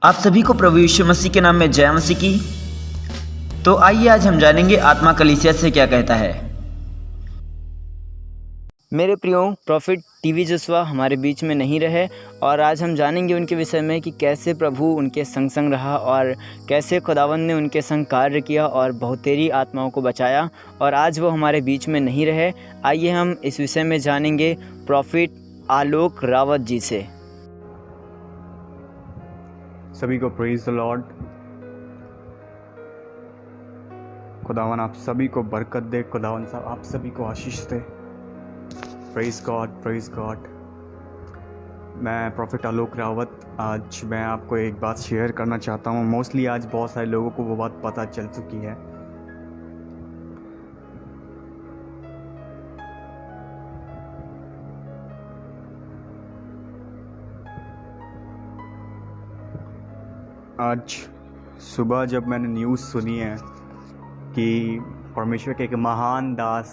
आप सभी को प्रभु यीशु मसीह के नाम में जय मसीह की। तो आइए आज हम जानेंगे आत्मा कलीसिया से क्या कहता है। मेरे प्रियो, प्रॉफिट टीवी जोशुआ हमारे बीच में नहीं रहे और आज हम जानेंगे उनके विषय में कि कैसे प्रभु उनके संग संग रहा और कैसे खुदावंद ने उनके संग कार्य किया और बहुतेरी आत्माओं को बचाया और आज वो हमारे बीच में नहीं रहे। आइए हम इस विषय में जानेंगे प्रॉफिट आलोक रावत जी से। सभी को प्रेज द लॉर्ड। खुदावन आप सभी को बरकत दे, खुदावन साहब आप सभी को आशीष दे। Praise God, praise God. मैं प्रॉफिट आलोक रावत, आज मैं आपको एक बात शेयर करना चाहता हूँ। मोस्टली आज बहुत सारे लोगों को वो बात पता चल चुकी है। आज सुबह जब मैंने न्यूज़ सुनी है कि परमेश्वर के एक महान दास,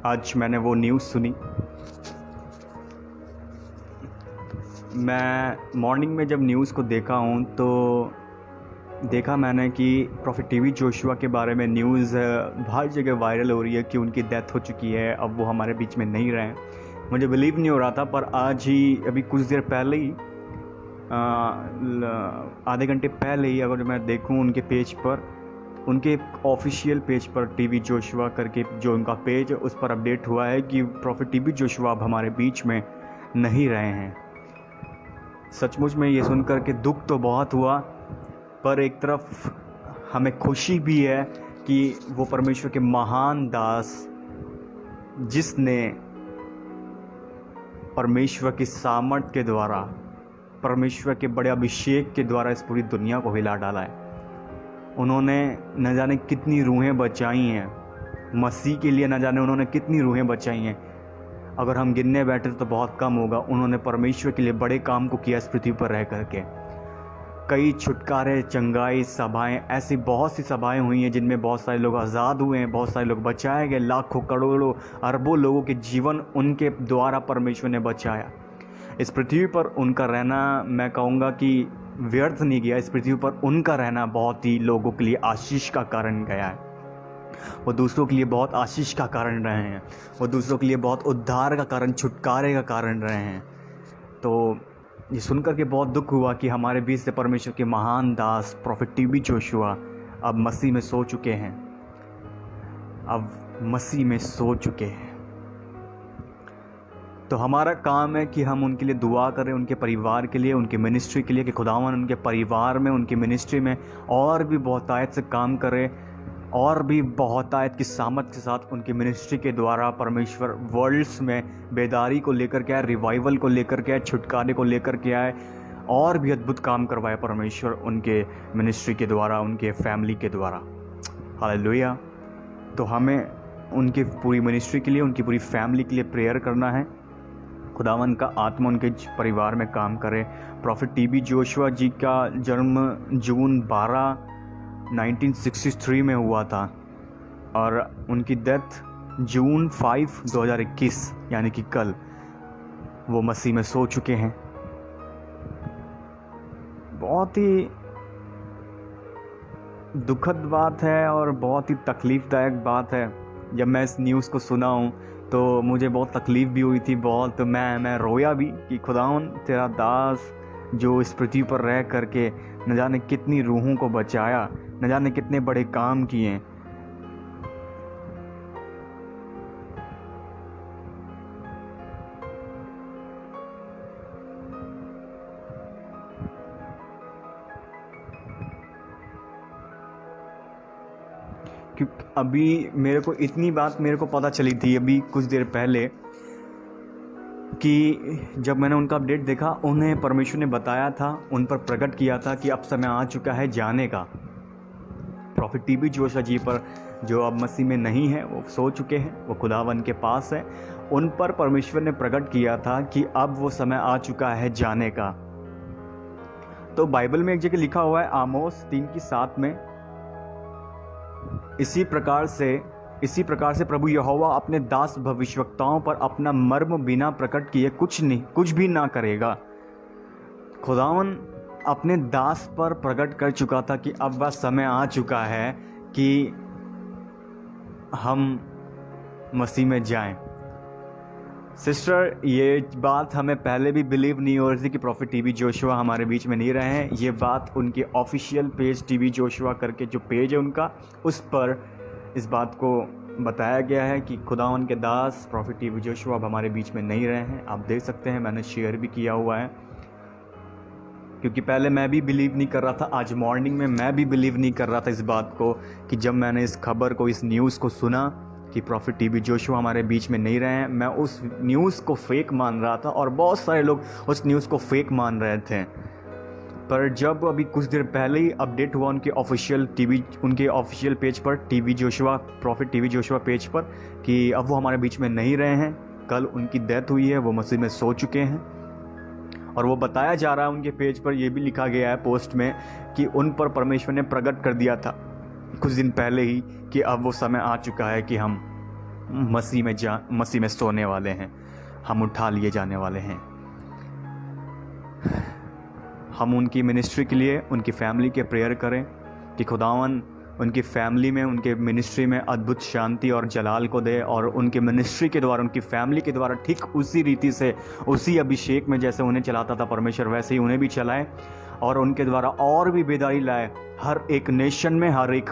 आज मैंने वो न्यूज़ सुनी। मैं मॉर्निंग में जब न्यूज़ को देखा हूँ तो देखा मैंने कि प्रॉफिट टीवी जोशुआ के बारे में न्यूज़ हर जगह वायरल हो रही है कि उनकी डेथ हो चुकी है, अब वो हमारे बीच में नहीं रहे। मुझे बिलीव नहीं हो रहा था, पर आज ही अभी कुछ देर पहले ही आधे घंटे पहले ही अगर मैं देखूं उनके पेज पर, उनके ऑफिशियल पेज पर टीवी जोशुआ करके जो उनका पेज है उस पर अपडेट हुआ है कि प्रॉफिट टीवी जोशुआ अब हमारे बीच में नहीं रहे हैं। सचमुच में ये सुनकर के दुख तो बहुत हुआ, पर एक तरफ हमें खुशी भी है कि वो परमेश्वर के महान दास, जिसने परमेश्वर की सामर्थ के द्वारा, परमेश्वर के बड़े अभिषेक के द्वारा इस पूरी दुनिया को हिला डाला है। उन्होंने न जाने कितनी रूहें बचाई हैं मसीह के लिए, न जाने उन्होंने कितनी रूहें बचाई हैं। अगर हम गिनने बैठे तो बहुत कम होगा। उन्होंने परमेश्वर के लिए बड़े काम को किया इस पृथ्वी पर रह करके। कई छुटकारे, चंगाई सभाएं, ऐसी बहुत सी सभाएं हुई हैं जिनमें बहुत सारे लोग आज़ाद हुए हैं, बहुत सारे लोग बचाए गए। लाखों, करोड़ों, अरबों लोगों के जीवन उनके द्वारा परमेश्वर ने बचाया। इस पृथ्वी पर उनका रहना, मैं कहूँगा कि व्यर्थ नहीं गया। इस पृथ्वी पर उनका रहना बहुत ही लोगों के लिए आशीष का कारण गया है। वो दूसरों के लिए बहुत आशीष का कारण रहे हैं, वो दूसरों के लिए बहुत उद्धार का कारण, छुटकारे का कारण रहे हैं। तो ये सुनकर के बहुत दुख हुआ कि हमारे बीच से परमेश्वर के महान दास प्रॉफिट टीवी जोशुआ अब मसीह में सो चुके हैं, अब मसीह में सो चुके हैं। तो हमारा काम है कि हम उनके लिए दुआ करें, उनके परिवार के लिए, उनके मिनिस्ट्री के लिए, कि खुदावन उनके परिवार में, उनकी मिनिस्ट्री में और भी बहुतायत से काम करे और भी बहुतायत की सामर्थ के साथ उनकी मिनिस्ट्री के द्वारा परमेश्वर वर्ल्ड्स में बेदारी को लेकर के आए, रिवाइवल को लेकर के आए, छुटकारे को लेकर के आए और भी अद्भुत काम करवाए परमेश्वर उनके मिनिस्ट्री के द्वारा, उनके फैमिली के द्वारा। हालेलुया। तो हमें उनकी पूरी मिनिस्ट्री के लिए, उनकी पूरी फैमिली के लिए प्रेयर करना है। खुदावन का आत्मा उनके परिवार में काम करे। प्रॉफिट टीवी जोशुआ जी का जन्म जून 12, 1963 में हुआ था और उनकी डेथ जून 5, 2021 यानी कि कल वो मसीह में सो चुके हैं। बहुत ही दुखद बात है और बहुत ही तकलीफ़दायक बात है। जब मैं इस न्यूज़ को सुना हूँ तो मुझे बहुत तकलीफ़ भी हुई थी, बहुत मैं रोया भी कि खुदावन तेरा दास जो इस पृथ्वी पर रह करके न जाने कितनी रूहों को बचाया, न जाने कितने बड़े काम किए। क्योंकि अभी मेरे को इतनी बात मेरे को पता चली थी अभी कुछ देर पहले कि जब मैंने उनका अपडेट देखा, उन्हें परमेश्वर ने बताया था, उन पर प्रकट किया था कि अब समय आ चुका है जाने का। प्रॉफिट टीवी जोशुआ जी पर, जो अब मसीह में नहीं है, वो सो चुके हैं, वो खुदावन के पास है। उन पर परमेश्वर ने प्रकट किया था कि अब वो समय आ चुका है जाने का। तो बाइबल में एक जगह लिखा हुआ है, आमोस 3:7 में, इसी प्रकार से प्रभु यहोवा अपने दास भविष्यवक्ताओं पर अपना मर्म बिना प्रकट किए कुछ भी ना करेगा। खुदावन अपने दास पर प्रकट कर चुका था कि अब वह समय आ चुका है कि हम मसीह में जाएं। सिस्टर, ये बात हमें पहले भी बिलीव नहीं हो रही थी कि प्रॉफिट टीवी जोशुआ हमारे बीच में नहीं रहे हैं। ये बात उनके ऑफिशियल पेज टीवी जोशुआ करके जो पेज है उनका, उस पर इस बात को बताया गया है कि खुदावन के दास प्रॉफिट टीवी जोशुआ अब हमारे बीच में नहीं रहे हैं। आप देख सकते हैं, मैंने शेयर भी किया हुआ है, क्योंकि पहले मैं भी बिलीव नहीं कर रहा था। आज मॉर्निंग में मैं भी बिलीव नहीं कर रहा था इस बात को, कि जब मैंने इस खबर को, इस न्यूज़ को सुना कि प्रॉफिट टीवी जोशुआ हमारे बीच में नहीं रहे हैं, मैं उस न्यूज़ को फेक मान रहा था और बहुत सारे लोग उस न्यूज़ को फेक मान रहे थे। पर जब अभी कुछ देर पहले ही अपडेट हुआ उनके ऑफिशियल पेज पर, TV Joshua, profit TV Joshua page पर, कि अब वो हमारे बीच में नहीं रहे हैं। कल उनकी डेथ हुई है, वो मसीह में सो चुके हैं। और वो बताया जा रहा है उनके पेज पर, यह भी लिखा गया है पोस्ट में कि उन पर परमेश्वर ने प्रकट कर दिया था कुछ दिन पहले ही कि अब वो समय आ चुका है कि हम मसीह में सोने वाले हैं, हम उठा लिए जाने वाले हैं। हम उनकी मिनिस्ट्री के लिए, उनकी फैमिली के प्रेयर करें कि खुदावन उनकी फैमिली में, उनके मिनिस्ट्री में अद्भुत शांति और जलाल को दे, और उनके मिनिस्ट्री के द्वारा, उनकी फैमिली के द्वारा ठीक उसी रीति से, उसी अभिषेक में जैसे उन्हें चलाता था परमेश्वर, वैसे ही उन्हें भी चलाए और उनके द्वारा और भी बेदारी लाए हर एक नेशन में, हर एक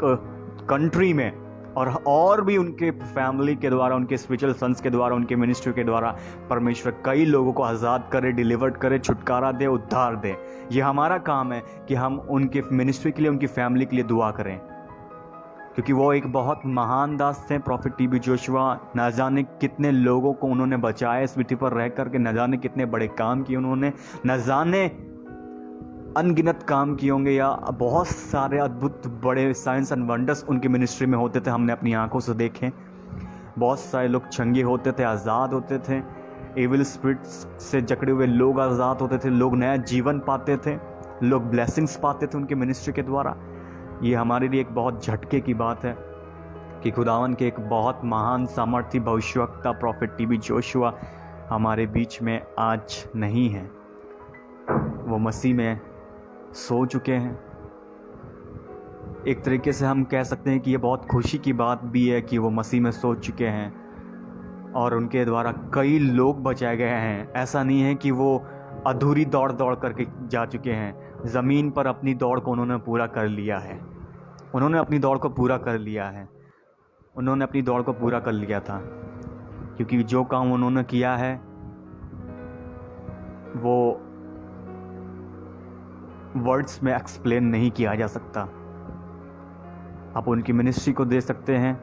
कंट्री में, और भी उनके फैमिली के द्वारा, उनके स्पिरिचुअल सन्स के द्वारा, उनके मिनिस्ट्री के द्वारा परमेश्वर कई लोगों को आज़ाद करे, डिलीवर्ड करे, छुटकारा दे, उद्धार दे। ये हमारा काम है कि हम उनके मिनिस्ट्री के लिए, उनकी फैमिली के लिए दुआ करें, क्योंकि वो एक बहुत महान दास थे प्रॉफिट टीवी जोशुआ। न जाने कितने लोगों को उन्होंने बचाया इस पृथ्वी पर रह करके, न जाने कितने बड़े काम किए उन्होंने, न जाने अनगिनत काम किए होंगे, या बहुत सारे अद्भुत बड़े साइंस एंड वंडर्स उनकी मिनिस्ट्री में होते थे, हमने अपनी आंखों से देखे। बहुत सारे लोग चंगे होते थे, आज़ाद होते थे, एविल स्पिरिट्स से जकड़े हुए लोग आज़ाद होते थे, लोग नया जीवन पाते थे, लोग ब्लेसिंग्स पाते थे उनके मिनिस्ट्री के द्वारा। ये हमारे लिए एक बहुत झटके की बात है कि खुदावन के एक बहुत महान सामर्थी भविष्यवक्ता प्रॉफिट टीवी जोशुआ हमारे बीच में आज नहीं है, वो मसीह में सो चुके हैं। एक तरीके से हम कह सकते हैं कि ये बहुत खुशी की बात भी है कि वो मसीह में सो चुके हैं और उनके द्वारा कई लोग बचाए गए हैं। ऐसा नहीं है कि वो अधूरी दौड़ करके जा चुके हैं, ज़मीन पर अपनी दौड़ को उन्होंने पूरा कर लिया है। उन्होंने अपनी दौड़ को पूरा कर लिया है, उन्होंने अपनी दौड़ को पूरा कर लिया था, क्योंकि जो काम उन्होंने किया है वो वर्ड्स में एक्सप्लेन नहीं किया जा सकता। आप उनकी मिनिस्ट्री को दे सकते हैं,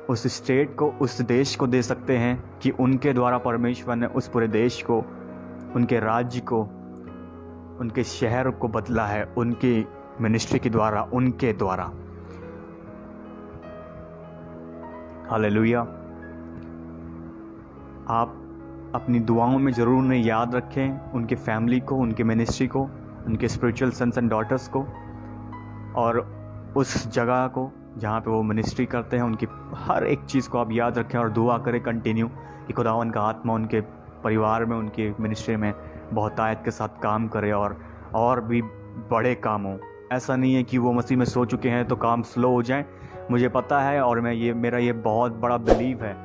उस स्टेट को, उस देश को दे सकते हैं कि उनके द्वारा परमेश्वर ने उस पूरे देश को, उनके राज्य को, उनके शहर को बदला है, उनकी मिनिस्ट्री के द्वारा, उनके द्वारा। हालेलुया। आप अपनी दुआओं में ज़रूर उन्हें याद रखें, उनके फैमिली को, उनके मिनिस्ट्री को, उनके स्पिरिचुअल सन्स एंड डॉटर्स को, और उस जगह को जहाँ पे वो मिनिस्ट्री करते हैं, उनकी हर एक चीज़ को आप याद रखें और दुआ करें कंटिन्यू कि खुदावन का आत्मा उनके परिवार में, उनके मिनिस्ट्री में बहुतायत के साथ काम करे और भी बड़े काम हों। ऐसा नहीं है कि वो मसीह में सो चुके हैं तो काम स्लो हो जाए। मुझे पता है और मेरा ये बहुत बड़ा बिलीव है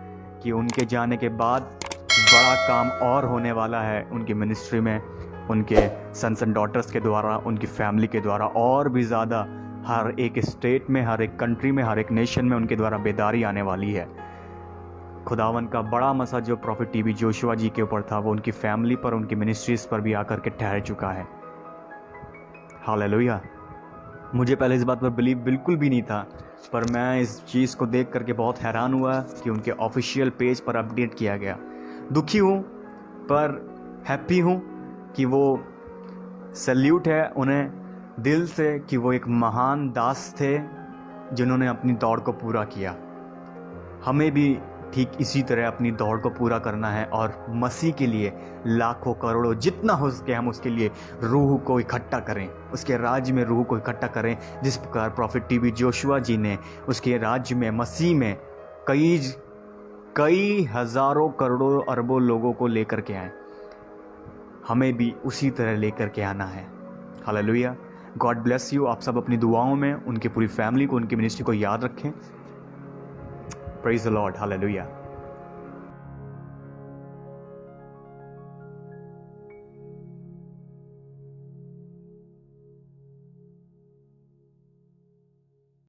कि उनके जाने के बाद बड़ा काम और होने वाला है उनकी मिनिस्ट्री में, उनके सन्स एंड डॉटर्स के द्वारा, उनकी फैमिली के द्वारा, और भी ज़्यादा हर एक स्टेट में, हर एक कंट्री में, हर एक नेशन में उनके द्वारा बेदारी आने वाली है। खुदावन का बड़ा मसा जो प्रॉफिट टीवी जोशुआ जी के ऊपर था, वो उनकी फैमिली पर, उनकी मिनिस्ट्रीज पर भी आकर के ठहर चुका है। हालेलुया। मुझे पहले इस बात पर बिलीव बिल्कुल भी नहीं था, पर मैं इस चीज़ को देख करके बहुत हैरान हुआ कि उनके ऑफिशियल पेज पर अपडेट किया गया। दुखी हूँ पर हैप्पी हूँ कि वो, सैल्यूट है उन्हें दिल से कि वो एक महान दास थे जिन्होंने अपनी दौड़ को पूरा किया। हमें भी ठीक इसी तरह अपनी दौड़ को पूरा करना है और मसीह के लिए लाखों करोड़ों जितना हो सके हम उसके लिए रूह को इकट्ठा करें, उसके राज्य में रूह को इकट्ठा करें। जिस प्रकार प्रॉफिट टीवी जोशुआ जी ने उसके राज्य में, मसीह में कई हज़ारों करोड़ों अरबों लोगों को लेकर के आए। हमें भी उसी तरह लेकर के आना है। हालेलुया। God bless you. आप सब अपनी दुआओं में उनकी पूरी फैमिली को, उनकी मिनिस्ट्री को याद रखें। Praise the Lord. हालेलुया।